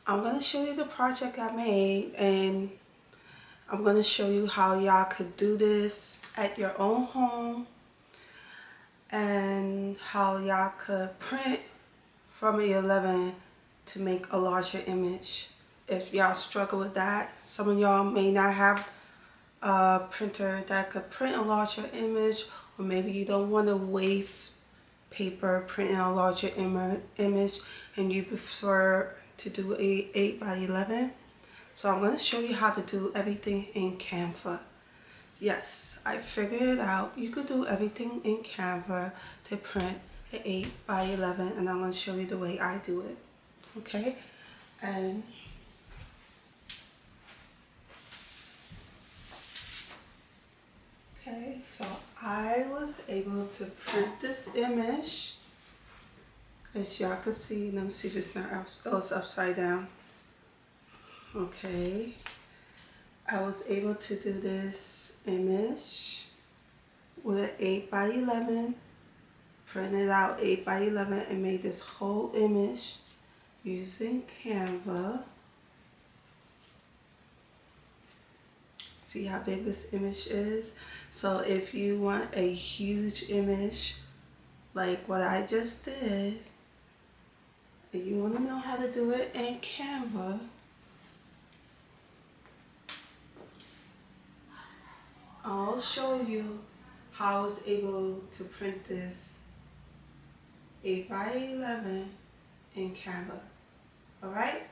I'm going to show you the project I made, and I'm going to show you how y'all could do this at your own home and how y'all could print from a 11 to make a larger image. If y'all struggle with that, some of y'all may not have a printer that could print a larger image, or maybe you don't want to waste paper printing a larger image and you prefer to do a 8 by 11. So I'm going to show you how to do everything in Canva. Yes, I figured it out. You could do everything in Canva to print an 8 by 11, and I'm going to show you the way I do it. Okay? And okay, so I was able to print this image. As y'all can see, let me see if it's not else upside down. Okay, I was able to do this image with an 8 by 11, printed out 8 by 11 and made this whole image using Canva. See how big this image is? So if you want a huge image like what I just did, and you want to know how to do it in Canva, I'll show you how I was able to print this 8 by 11 in Canva. Alright?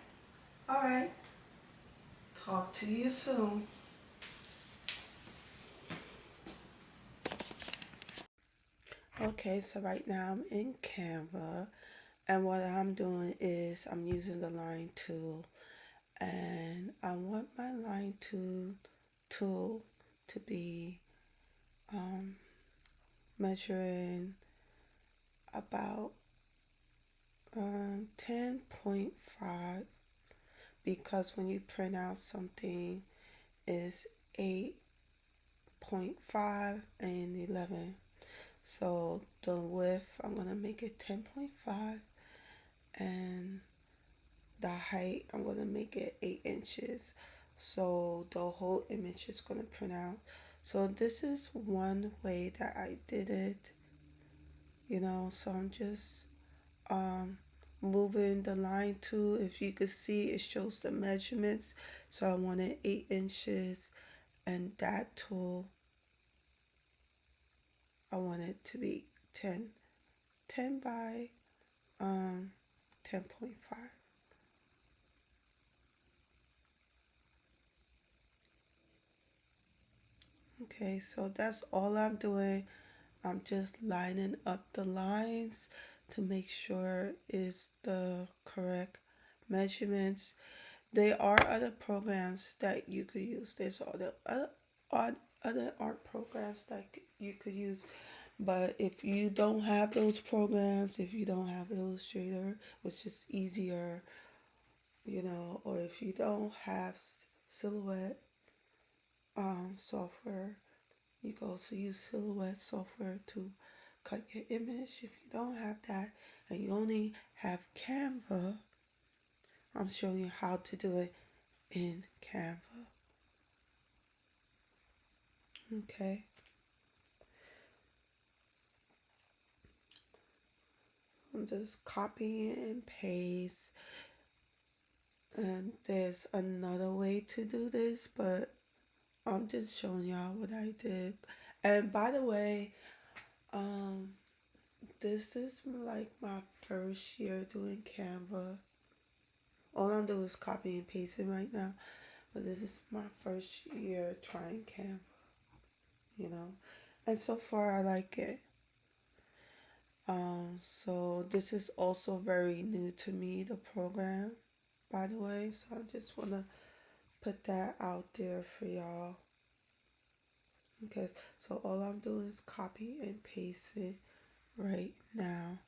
Alright. Talk to you soon. Okay, so right now I'm in Canva, and what I'm doing is I'm using the line tool, and I want my line tool to be measuring about 10.5, because when you print out something is 8.5 and 11. So the width, I'm going to make it 10.5, and the height, I'm going to make it 8 inches. So the whole image is going to print out. So this is one way that I did it, so I'm just moving the line tool. If you could see, it shows the measurements. So I wanted 8 inches, and that tool, I want it to be 10 by 10.5. Okay, so that's all I'm doing. I'm just lining up the lines to make sure it's the correct measurements. There are other programs that you could use. There's other art programs that you could use. But if you don't have those programs, if you don't have Illustrator, which is easier, or if you don't have Silhouette software, you can also use Silhouette software to cut your image. If you don't have that and you only have Canva, I'm showing you how to do it in Canva. Okay. I'm just copying and paste. And there's another way to do this, but I'm just showing y'all what I did. And by the way, this is like my first year doing Canva. All I'm doing is copying and pasting right now, but this is my first year trying Canva, and so far I like it. So this is also very new to me, the program, by the way, so I just want to put that out there for y'all. Okay, so all I'm doing is copy and paste it right now.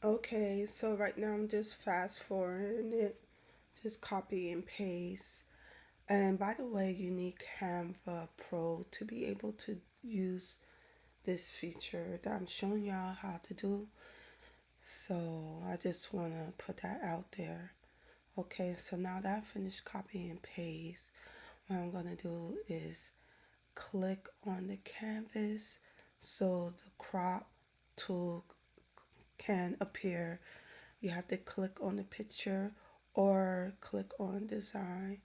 Okay, so right now I'm just fast forwarding it, just copy and paste. And by the way, you need Canva Pro to be able to use this feature that I'm showing y'all how to do. So I just want to put that out there. Okay, so now that I finished copy and paste, what I'm going to do is click on the canvas so the crop tool can appear. You have to click on the picture or click on design.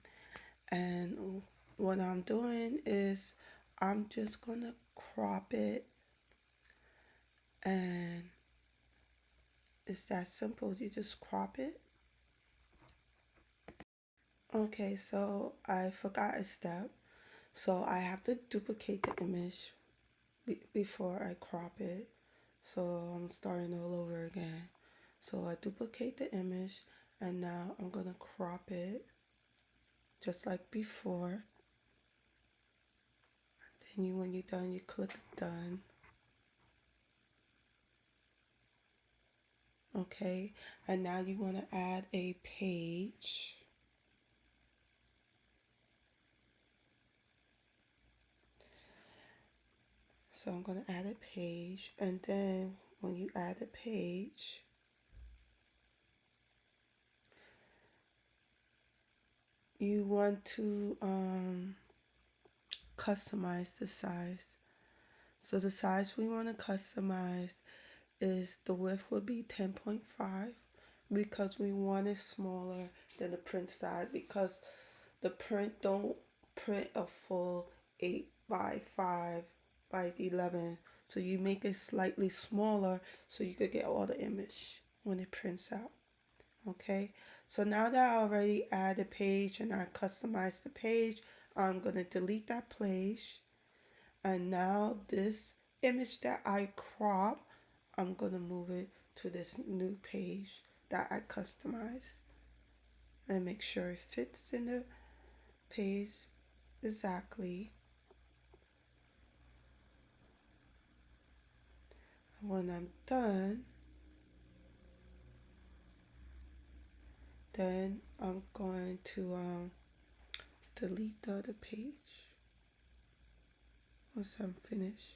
And what I'm doing is I'm just going to crop it, and it's that simple. You just crop it. Okay, so I forgot a step. So I have to duplicate the image before I crop it. So I'm starting all over again. So I duplicate the image, and now I'm going to crop it just like before. Then when you're done, you click done. Okay, and now you want to add a page. So I'm going to add a page, and then when you add a page, you want to customize the size. So the size we want to customize is the width would be 10.5 because we want it smaller than the print side, because the print don't print a full 8 by 5 by 11. So you make it slightly smaller so you could get all the image when it prints out. Okay, so now that I already add the page and I customize the page, I'm going to delete that page. And now this image that I crop, I'm going to move it to this new page that I customize and make sure it fits in the page exactly. And when I'm done, then I'm going to delete the other page once I'm finished.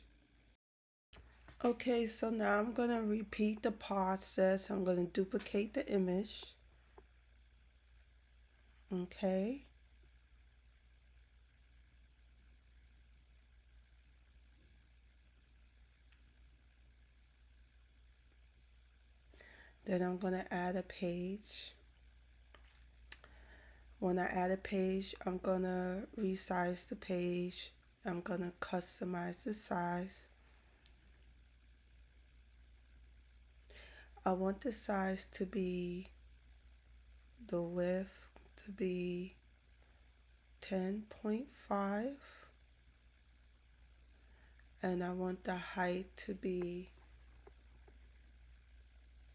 Okay, so now I'm going to repeat the process. I'm going to duplicate the image. Okay. Then I'm going to add a page. When I add a page, I'm going to resize the page. I'm going to customize the size. I want the size to be, the width to be 10.5, and I want the height to be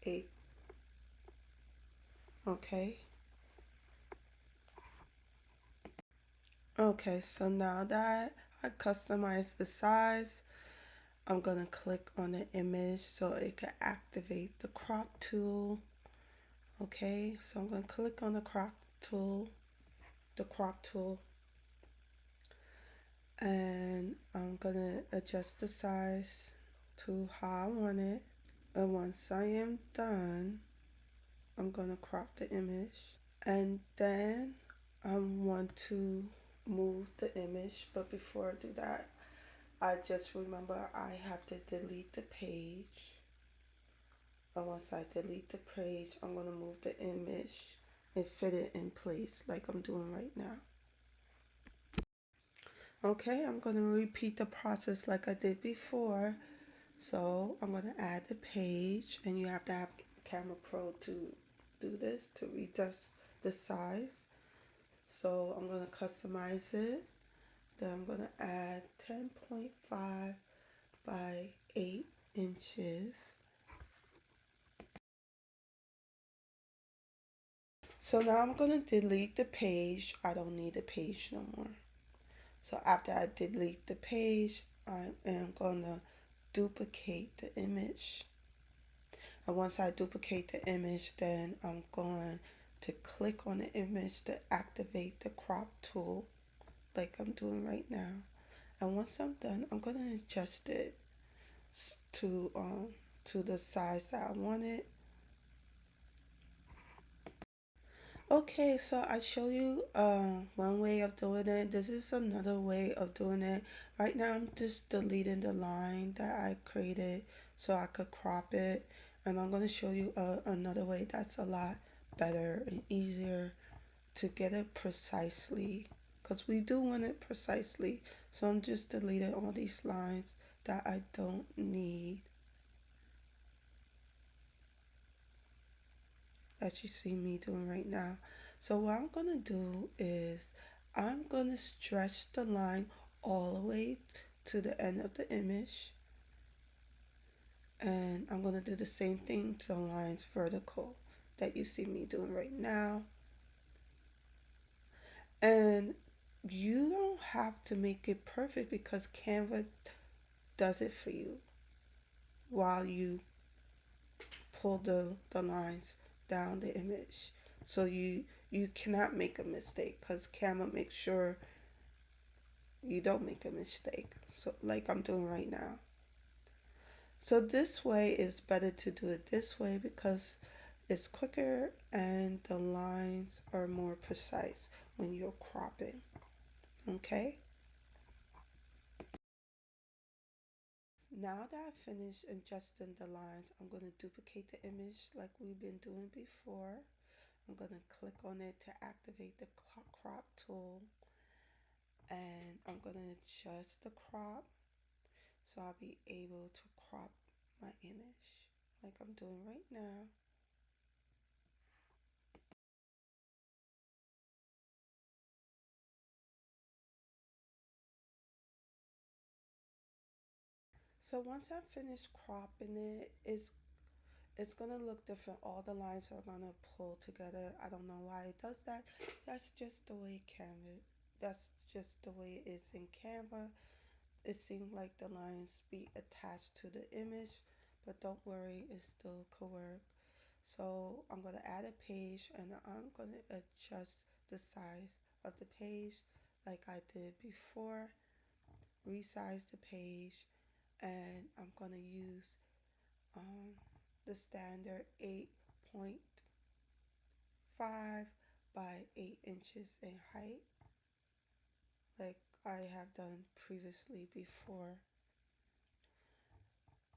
8. Okay. Okay, so now that I customize the size, I'm going to click on the image so it can activate the crop tool. Okay, so I'm going to click on the crop tool, and I'm going to adjust the size to how I want it. And once I am done, I'm going to crop the image. And then I want to move the image, but before I do that, I just remember I have to delete the page. And once I delete the page, I'm going to move the image and fit it in place like I'm doing right now. Okay, I'm going to repeat the process like I did before. So I'm going to add the page, and you have to have Camera Pro to do this, to adjust the size. So I'm going to customize it. Then I'm going to add 10.5 by 8 inches. So now I'm going to delete the page. I don't need the page no more. So after I delete the page, I am going to duplicate the image. And once I duplicate the image, then I'm going to click on the image to activate the crop tool like I'm doing right now. And once I'm done, I'm going to adjust it to um to the size that I wanted. Okay, so I show you one way of doing it. This is another way of doing it. Right now I'm just deleting the line that I created so I could crop it, and I'm going to show you another way that's a lot better and easier to get it precisely, because we do want it precisely. So I'm just deleting all these lines that I don't need, as you see me doing right now. So what I'm gonna do is I'm gonna stretch the line all the way to the end of the image, and I'm gonna do the same thing to the lines vertical that you see me doing right now. And you don't have to make it perfect because Canva does it for you while you pull the lines down the image. So you cannot make a mistake because Canva makes sure you don't make a mistake. So like I'm doing right now. So this way is better to do it this way because it's quicker and the lines are more precise when you're cropping. Okay? Now that I finished adjusting the lines, I'm going to duplicate the image like we've been doing before. I'm going to click on it to activate the crop tool, and I'm going to adjust the crop so I'll be able to crop my image like I'm doing right now. So once I'm finished cropping it, it's gonna look different. All the lines are gonna pull together. I don't know why it does that. That's just the way Canva. That's just the way it is in Canva. It seems like the lines be attached to the image, but don't worry, it still could work. So I'm gonna add a page and I'm gonna adjust the size of the page like I did before. Resize the page, and I'm gonna use um, the standard 8.5 by 8 inches in height, like I have done previously before.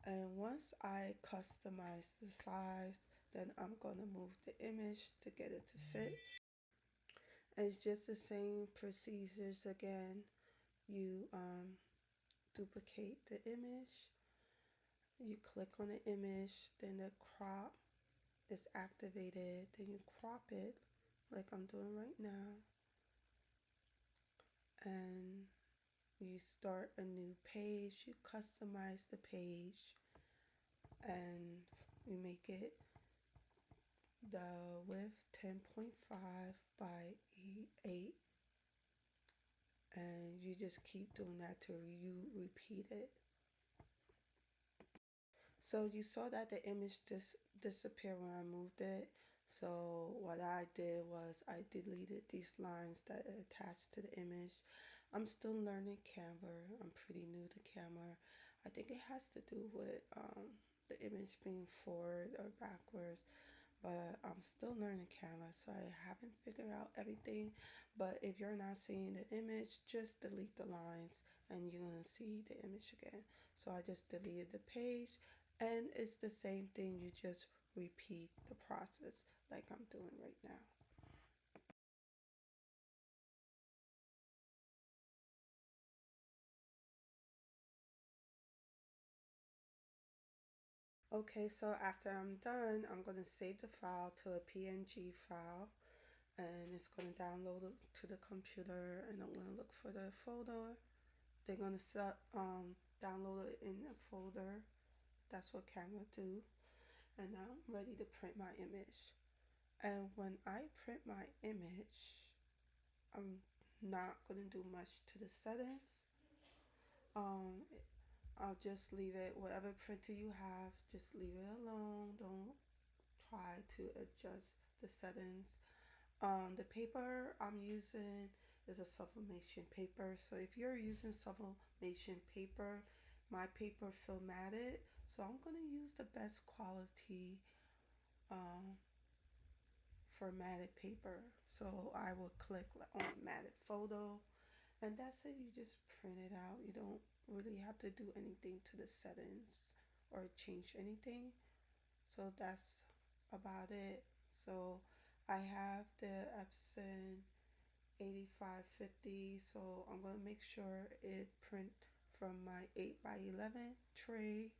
And once I customize the size, then I'm gonna move the image to get it to fit. And it's just the same procedures again. You duplicate the image, you click on the image, then the crop is activated, then you crop it like I'm doing right now, and you start a new page. You customize the page and you make it the width 10.5 by 8, and you just keep doing that till you repeat it. So you saw that the image just disappeared when I moved it. So what I did was I deleted these lines that are attached to the image. I'm still learning Canva. I'm pretty new to Canva. I think it has to do with the image being forward or backwards, but I'm still learning Canva, so I haven't figured out everything. But if you're not seeing the image, just delete the lines and you're gonna see the image again. So I just deleted the page, and it's the same thing. You just repeat the process like I'm doing right now. Okay, so after I'm done, I'm gonna save the file to a PNG file, and it's gonna download it to the computer, and I'm gonna look for the folder. They're gonna download it in a folder. That's what Canva do. And now I'm ready to print my image. And when I print my image, I'm not gonna do much to the settings. Um, I'll just leave it, whatever printer you have, just leave it alone. Don't try to adjust the settings. The paper I'm using is a sublimation paper. So if you're using sublimation paper, my paper formatted, so I'm gonna use the best quality um, formatted paper. So I will click on matted photo, and that's it. You just print it out. You don't really have to do anything to the settings or change anything. So that's about it. So I have the Epson 8550, so I'm gonna make sure it print from my 8 by 11 tray.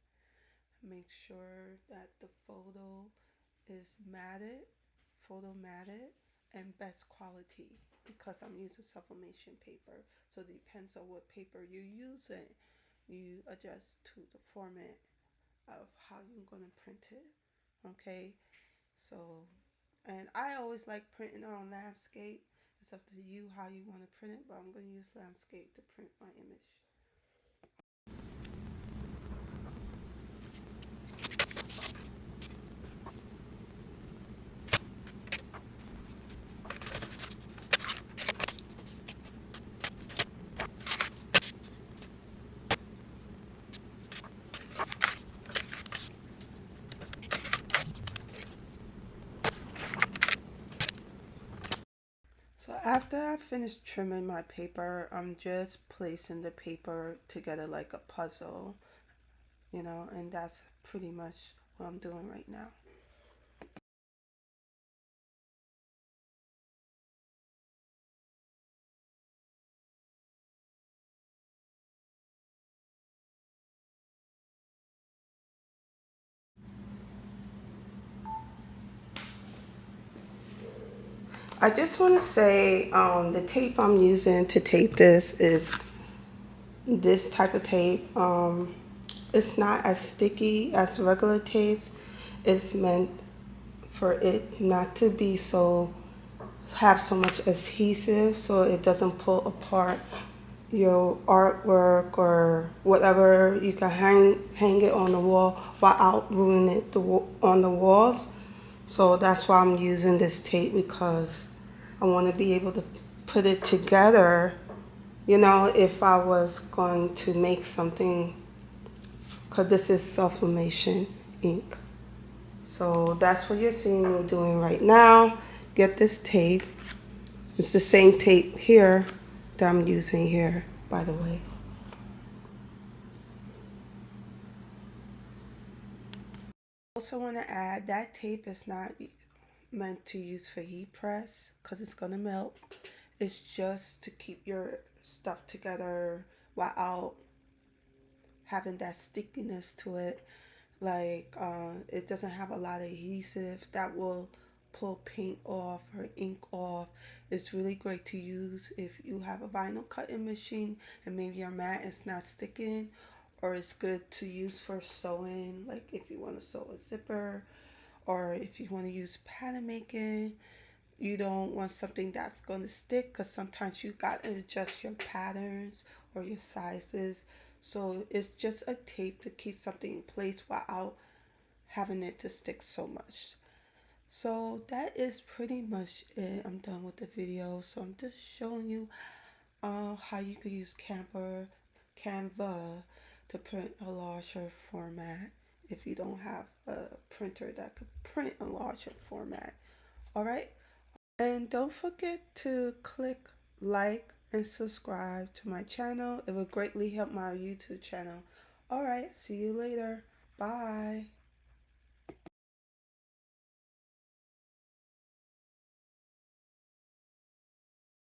Make sure that the photo is matted, photo matted, and best quality, because I'm using sublimation paper. So it depends on what paper you're using. You adjust to the format of how you're gonna print it. Okay, so, and I always like printing on landscape. It's up to you how you want to print it, but I'm going to use landscape to print my image. So after I finish trimming my paper, I'm just placing the paper together like a puzzle, and that's pretty much what I'm doing right now. I just want to say the tape I'm using to tape this is this type of tape. It's not as sticky as regular tapes. It's meant for it not to be have so much adhesive, so it doesn't pull apart your artwork or whatever. You can hang it on the wall without ruining it on the walls. So that's why I'm using this tape, because I want to be able to put it together, if I was going to make something, because this is sublimation ink. So that's what you're seeing me doing right now. Get this tape. It's the same tape here that I'm using here, by the way. Also want to add that tape is not meant to use for heat press, because it's going to melt. It's just to keep your stuff together without having that stickiness to it. Like it doesn't have a lot of adhesive that will pull paint off or ink off. It's really great to use if you have a vinyl cutting machine and maybe your mat is not sticking, or it's good to use for sewing, like if you want to sew a zipper, or if you want to use pattern making. You don't want something that's going to stick, because sometimes you got to adjust your patterns or your sizes. So it's just a tape to keep something in place without having it to stick so much. So that is pretty much it. I'm done with the video. So I'm just showing you how you could use Canva to print a larger format if you don't have a printer that could print a larger format. All right. And don't forget to click like and subscribe to my channel. It would greatly help my YouTube channel. All right, see you later. Bye.